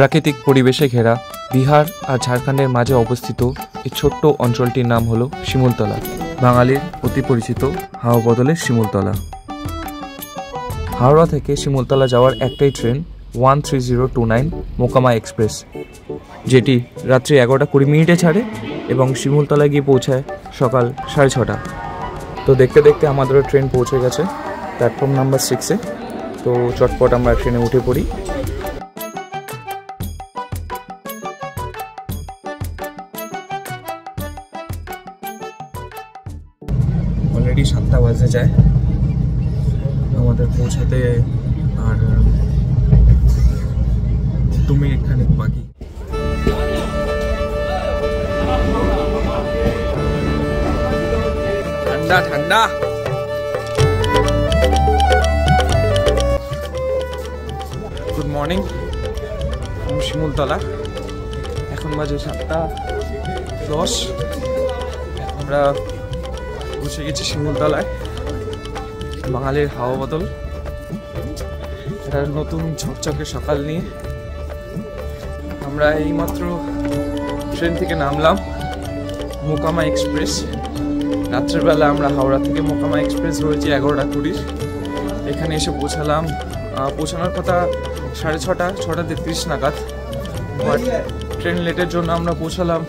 প্রাকৃতিক পরিবেশে ঘেরা বিহার আর ঝাড়খণ্ডের মাঝে অবস্থিত এই ছোট্ট অঞ্চলটির নাম হলো শিমুলতলা, বাঙালির অতি পরিচিত হাওয়া বদলের শিমুলতলা। হাওড়া থেকে শিমুলতলা যাওয়ার একটাই ট্রেন 13029 মোকামা এক্সপ্রেস, যেটি রাত্রি 11:20 ছাড়ে এবং শিমুলতলায় গিয়ে পৌঁছায় সকাল 6:30। তো দেখতে দেখতে আমাদেরও ট্রেন পৌঁছে গেছে প্ল্যাটফর্ম নাম্বার 6-এ। তো চটপট আমরা ট্রেনে উঠে পড়ি। অলরেডি 7টা বাজে যায় আমাদের পৌঁছাতে, আর 2 মিনিট খানিক বাকি। ঠান্ডা ঠান্ডা। Good morning Shimultala. এখন বাজে 7:10। আমরা পৌঁছে গেছি শিমুলতলায়, বাঙালির হাওয়া বদল। একটা নতুন ঝকঝকে সকাল নিয়ে আমরা এইমাত্র ট্রেন থেকে নামলাম মোকামা এক্সপ্রেস। রাত্রেবেলা আমরা হাওড়া থেকে মোকামা এক্সপ্রেস রয়েছে 11:20। এখানে এসে পৌঁছানোর কথা 6:30, 6:33 নাগাদ। বাট ট্রেন লেটের জন্য আমরা পৌঁছালাম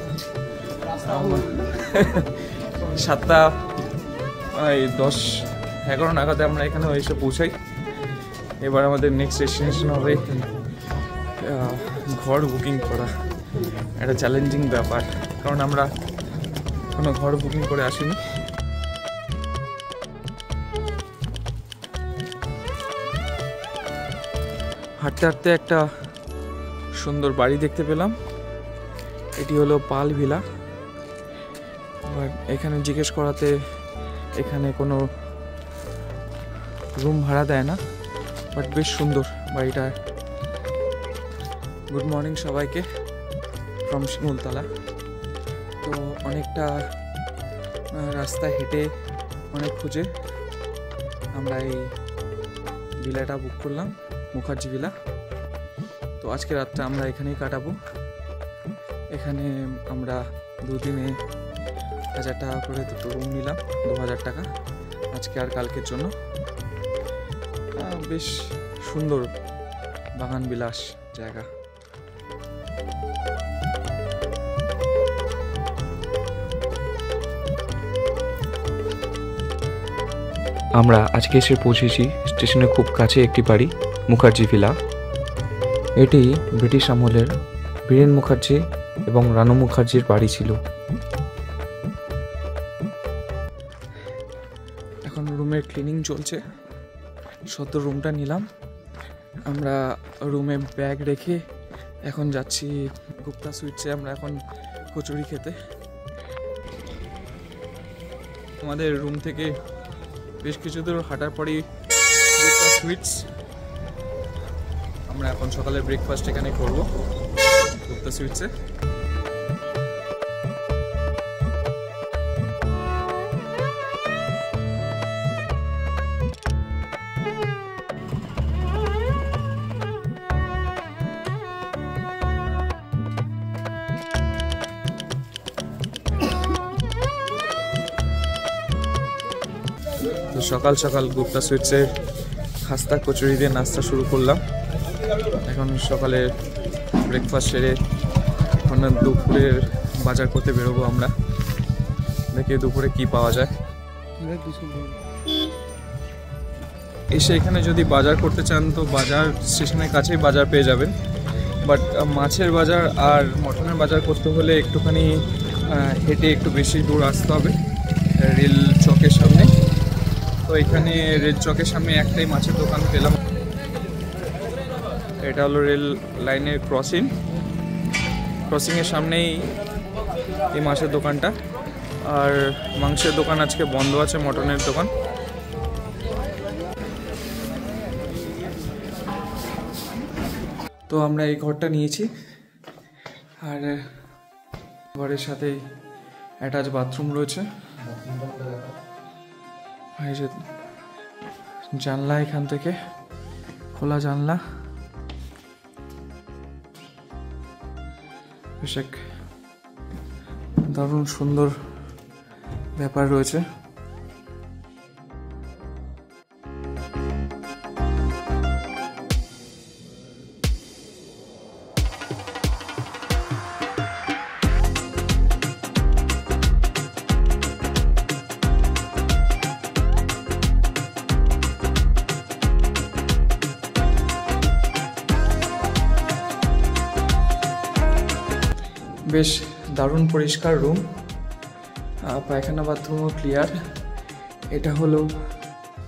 7:10-11 নাগাদে আমরা এখানে এসে পৌঁছাই। এবার আমাদের নেক্সট ডেস্টিনেশন হবে ঘর বুকিং করা। একটা চ্যালেঞ্জিং ব্যাপার, কারণ আমরা কোনো ঘর বুকিং করে আসিনি। হাঁটতে হাঁটতে একটা সুন্দর বাড়ি দেখতে পেলাম। এটি হলো পাল ভিলা। বাট এখানে জিজ্ঞেস করাতে এখানে কোনো রুম ভাড়া দেয় না, বাট বেশ সুন্দর বাড়িটা। গুড মর্নিং সবাইকে ফ্রম শিমুলতলা। তো অনেকটা রাস্তা হেঁটে অনেক খুঁজে আমরা এই ভিলাটা বুক করলাম, মুখার্জি ভিলা। তো আজকে রাতটা আমরা এখানেই কাটাবো। এখানে আমরা 2 দিনে 1000 টাকা করে দুটো রুম নিলাম, 2000 টাকা আজকে আর কালকের জন্য। বেশ সুন্দর বাগান বিলাস জায়গা। আমরা আজকে এসে পৌঁছেছি স্টেশনের খুব কাছে একটি বাড়ি, মুখার্জি ভিলা। এটি ব্রিটিশ আমলের বীরেন মুখার্জি এবং রানু মুখার্জির বাড়ি ছিল। এখন রুমের ক্লিনিং চলছে। সদ্য রুমটা নিলাম আমরা। রুমে ব্যাগ রেখে এখন যাচ্ছি গুপ্তা সুইটসে। আমরা এখন কচুরি খেতে। আমাদের রুম থেকে বেশ কিছু দূর হাঁটার পরই গুপ্তা সুইটস। আমরা এখন সকালের ব্রেকফাস্ট এখানে করবো গুপ্তা সুইটসে। তো সকাল সকাল গুপ্তা সুইটসে খাস্তা কচুরি দিয়ে নাস্তা শুরু করলাম। এখন সকালে ব্রেকফাস্ট সেরে এখন দুপুরের বাজার করতে বেরোবো আমরা। দেখি দুপুরে কি পাওয়া যায়। এসে এখানে যদি বাজার করতে চান তো বাজার স্টেশনের কাছেই বাজার পেয়ে যাবেন। বাট মাছের বাজার আর মটনের বাজার করতে হলে একটুখানি হেঁটে একটু বেশি দূর আসতে হবে রেল চকের সামনে। তো এখানে রেল চকের সামনে একটাই মাছের দোকান পেলাম। এটা হলো রেল লাইনের ক্রসিংয়ের সামনেই এই মাছের দোকানটা। আর মাংসের দোকান আজকে বন্ধ আছে, মটনের দোকান। তো আমরা এই ঘরটা নিয়েছি, আর ঘরের সাথেই অ্যাটাচ বাথরুম রয়েছে। এই যে জানলা, এখান থেকে খোলা জানলা। বেশ এক দারুণ সুন্দর ব্যাপার রয়েছে। বেশ দারুণ পরিষ্কার রুম, পায়খানা বাথরুমও ক্লিয়ার। এটা হলো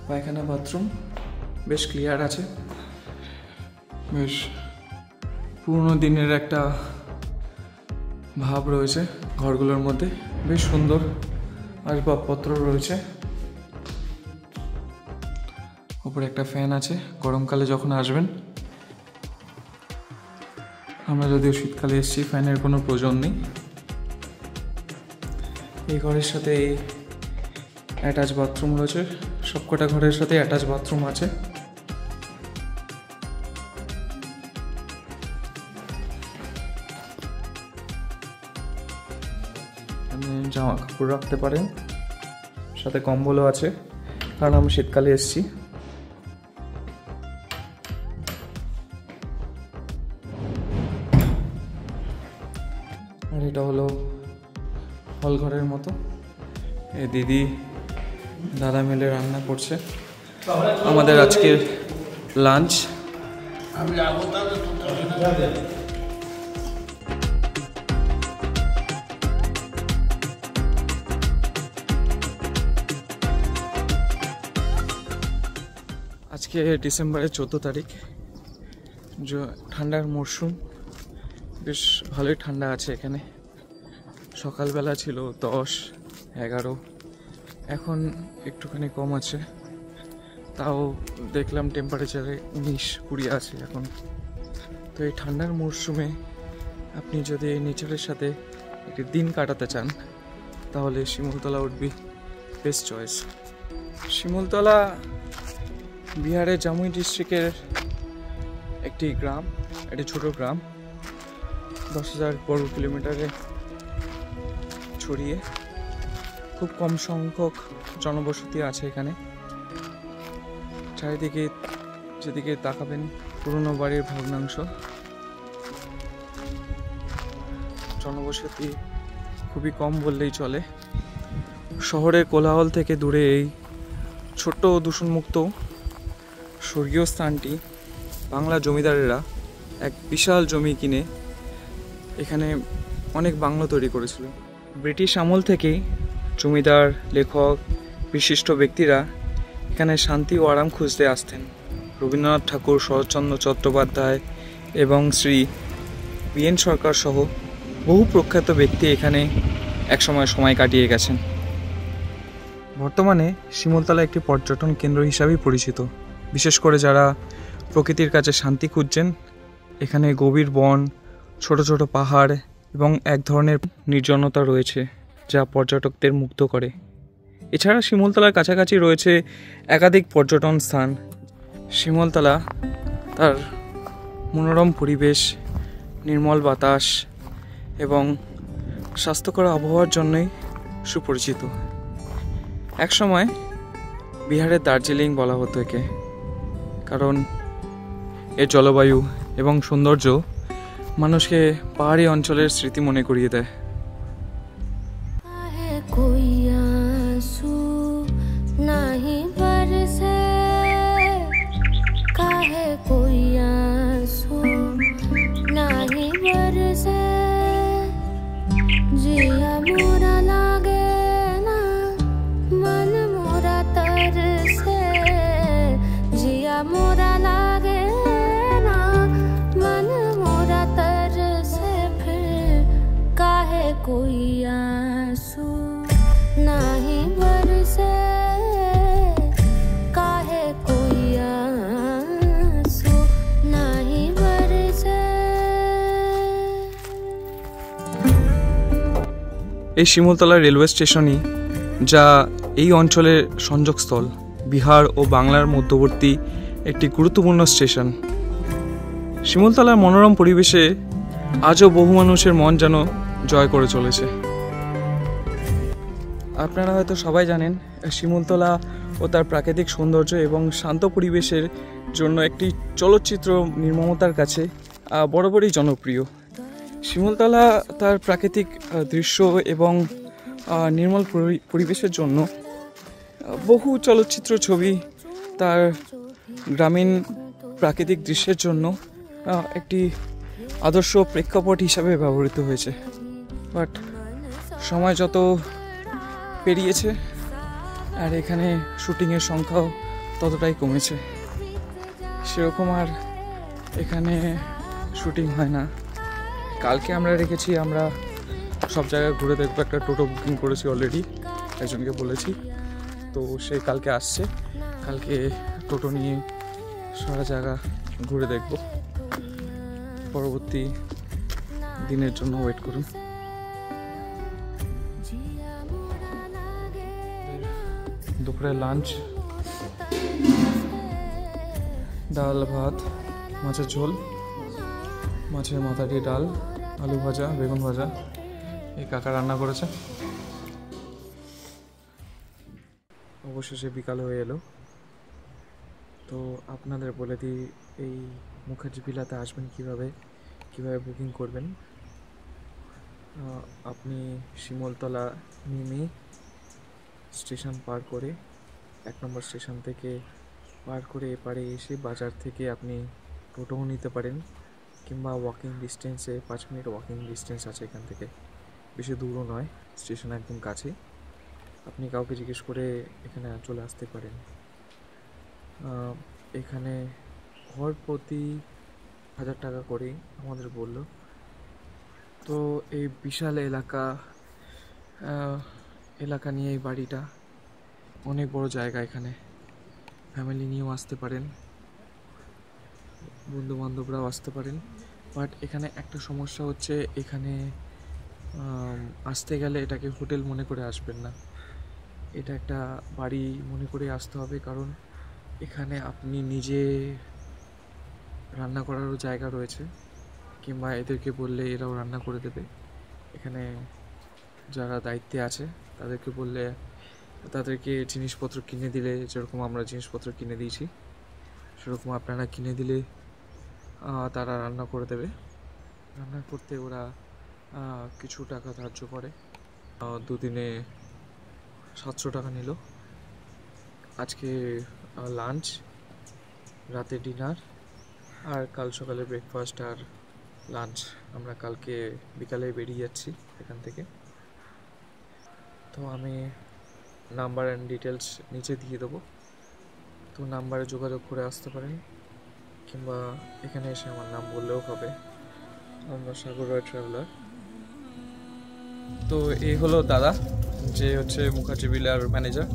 পায়খানা বাথরুম, বেশ ক্লিয়ার আছে। বেশ পুরনো দিনের একটা ভাব রয়েছে ঘরগুলোর মধ্যে, বেশ সুন্দর আসবাবপত্র রয়েছে। উপরে একটা ফ্যান আছে, গরমকালে যখন আসবেন। আমরা যদিও শীতকালে এসেছি, ফ্যানের কোনো প্রয়োজন নেই। এই ঘরের সাথে এই অ্যাটাচ বাথরুম রয়েছে, সবকটা ঘরের সাথে অ্যাটাচ বাথরুম আছে। জামা কাপড় রাখতে পারেন, সাথে কম্বলও আছে, কারণ আমরা শীতকালে এসেছি। আর এটা হলো হল ঘরের মতো। এই দিদি দাদা মিলে রান্না করছে আমাদের আজকের লাঞ্চ। আজকে ডিসেম্বরের 14 তারিখ, ঠান্ডার মরশুম, বেশ ভালোই ঠান্ডা আছে এখানে। সকালবেলা ছিল 10-11, এখন একটুখানি কম আছে, তাও দেখলাম টেম্পারেচারে 19-20 আছে এখন। তো এই ঠান্ডার মরশুমে আপনি যদি এই নেচারের সাথে একটি দিন কাটাতে চান, তাহলে Simultala would be best choice. Simultala বিহারের জামুই ডিস্ট্রিক্টের একটি গ্রাম, একটি ছোট গ্রাম, 10,000 বর্গ কিলোমিটারে ছড়িয়ে। খুব কম সংখ্যক জনবসতি আছে এখানে। চারিদিকে যেদিকে তাকাবেন পুরনো বাড়ির ভগ্নাংশ। জনবসতি খুবই কম বললেই চলে। শহরের কোলাহল থেকে দূরে এই ছোট্ট দূষণমুক্ত স্বর্গীয় স্থানটি বাংলা জমিদারেরা এক বিশাল জমি কিনে এখানে অনেক বাংলো তৈরি করেছিল। ব্রিটিশ আমল থেকেই জমিদার, লেখক, বিশিষ্ট ব্যক্তিরা এখানে শান্তি ও আরাম খুঁজতে আসতেন। রবীন্দ্রনাথ ঠাকুর, শরৎচন্দ্র চট্টোপাধ্যায় এবং শ্রী বীরেন সরকার সহ বহু প্রখ্যাত ব্যক্তি এখানে একসময় সময় কাটিয়ে গেছেন। বর্তমানে শিমুলতলা একটি পর্যটন কেন্দ্র হিসাবেই পরিচিত, বিশেষ করে যারা প্রকৃতির কাছে শান্তি খুঁজছেন। এখানে গভীর বন, ছোট ছোট পাহাড় এবং এক ধরনের নির্জনতা রয়েছে যা পর্যটকদের মুগ্ধ করে। এছাড়া শিমুলতলার কাছাকাছি রয়েছে একাধিক পর্যটন স্থান। শিমুলতলা তার মনোরম পরিবেশ, নির্মল বাতাস এবং স্বাস্থ্যকর আবহাওয়ার জন্যই সুপরিচিত। একসময় বিহারের দার্জিলিং বলা হতো একে, কারণ এর জলবায়ু এবং সৌন্দর্য মানুষকে পাহাড়ি অঞ্চলের স্মৃতি মনে করিয়ে দেয়। এই শিমুলতলা রেলওয়ে স্টেশনই যা এই অঞ্চলের সংযোগস্থল, বিহার ও বাংলার মধ্যবর্তী একটি গুরুত্বপূর্ণ স্টেশন। শিমুলতলার মনোরম পরিবেশে আজও বহু মানুষের মন যেন জয় করে চলেছে। আপনারা হয়তো সবাই জানেন শিমুলতলা ও তার প্রাকৃতিক সৌন্দর্য এবং শান্ত পরিবেশের জন্য একটি চলচ্চিত্র নির্মমতার কাছে বরাবরই জনপ্রিয়। শিমুলতলা তার প্রাকৃতিক দৃশ্য এবং নির্মল পরিবেশের জন্য বহু চলচ্চিত্র ছবি তার গ্রামীণ প্রাকৃতিক দৃশ্যের জন্য একটি আদর্শ প্রেক্ষাপট হিসাবে ব্যবহৃত হয়েছে। বাট সময় যত পেরিয়েছে আর এখানে শুটিংয়ের সংখ্যাও ততটাই কমেছে, সেরকম আর এখানে শুটিং হয় না। কালকে আমরা রেখেছি, আমরা সব জায়গায় ঘুরে দেখবো। একটা টোটো বুকিং করেছি অলরেডি, একজনকে বলেছি, তো সে কালকে আসছে। কালকে টোটো নিয়ে সারা জায়গা ঘুরে দেখব। পরবর্তী দিনের জন্য ওয়েট করুন। দুপুরে লাঞ্চ, ডাল ভাত, মাছের ঝোল, মাছের মাথা দিয়ে ডাল, আলু ভাজা, বেগুন ভাজা, এই কাকা রান্না করেছে। অবশেষে বিকাল হয়ে এলো। তো আপনাদের বলে দিই এই মুখার্জি ভিলাতে আসবেন কিভাবে বুকিং করবেন। আপনি শিমুলতলা নেমে স্টেশন পার করে 1 নম্বর স্টেশন থেকে পার করে এপারে এসে বাজার থেকে আপনি টোটোও নিতে পারেন, কিংবা ওয়াকিং ডিস্টেন্সে 5 মিনিট ওয়াকিং ডিস্টেন্স আছে এখান থেকে, বেশি দূরও নয়, স্টেশন একদম কাছে। আপনি কাউকে জিজ্ঞেস করে এখানে চলে আসতে পারেন। এখানে ঘর প্রতি 1000 টাকা করে আমাদের বলল। তো এই বিশাল এলাকা নিয়ে এই বাড়িটা, অনেক বড় জায়গা। এখানে ফ্যামিলি নিয়েও আসতে পারেন, বন্ধু বান্ধবরাও আসতে পারেন। বাট এখানে একটা সমস্যা হচ্ছে, এখানে আসতে গেলে এটাকে হোটেল মনে করে আসবেন না, এটা একটা বাড়ি মনে করে আসতে হবে। কারণ এখানে আপনি নিজে রান্না করারও জায়গা রয়েছে, কিংবা এদেরকে বললে এরাও রান্না করে দেবে। এখানে যারা দায়িত্বে আছে তাদেরকে বললে, তাদেরকে জিনিসপত্র কিনে দিলে, যেরকম আমরা জিনিসপত্র কিনে দিয়েছি সেরকম আপনারা কিনে দিলে তারা রান্না করে দেবে। রান্না করতে ওরা কিছু টাকা ধার্য করে। 2 দিনে 700 টাকা নিল। আজকে লাঞ্চ, রাতে ডিনার, আর কাল সকালে ব্রেকফাস্ট আর লাঞ্চ। আমরা কালকে বিকালে বেরিয়ে যাচ্ছি এখান থেকে। তো আমি নাম্বার অ্যান্ড ডিটেলস নিচে দিয়ে দেবো, তো নাম্বারে যোগাযোগ করে আসতে পারেন, কিংবা এখানে এসে আমার নাম বললেও হবে। আমরা সাগর রয় ট্রাভেলার। তো এই হলো দাদা, যে হচ্ছে মুখার্জি ভিলার ম্যানেজার।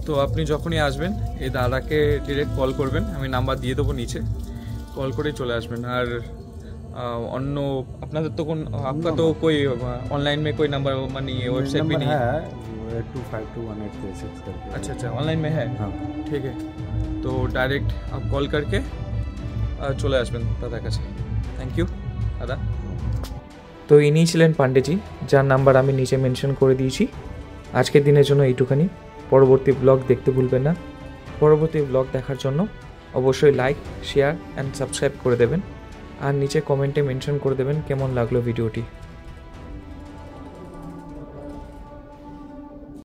তো আপনি যখনই আসবেন এই দাদাকে ডিরেক্ট কল করবেন, আমি নাম্বার দিয়ে দেবো নিচে, कॉल করে চলে আসবেন। আর অন্য আপনাদের তো কোন आपका तो कोई ऑनलाइन में कोई नंबर मनी वेबसाइट भी नहीं है? 82521836 करके। अच्छा ऑनलाइन में है? हाँ ठीक है, तो डायरेक्ट आप कॉल करके চলে আসবেন দাদার কাছে। থ্যাংক ইউ দাদা। তো ইনি ছিলেন পান্ডেজি, যার নাম্বার আমি নিচে মেনশন করে দিয়েছি। আজকের দিনের জন্য এইটুখানি। পরবর্তী ব্লগ দেখতে ভুলবেন না। পরবর্তী ব্লগ দেখার জন্য অবশ্যই লাইক, শেয়ার অ্যান্ড সাবস্ক্রাইব করে দেবেন, আর নিচে কমেন্টে মেনশন করে দেবেন কেমন লাগলো ভিডিওটি।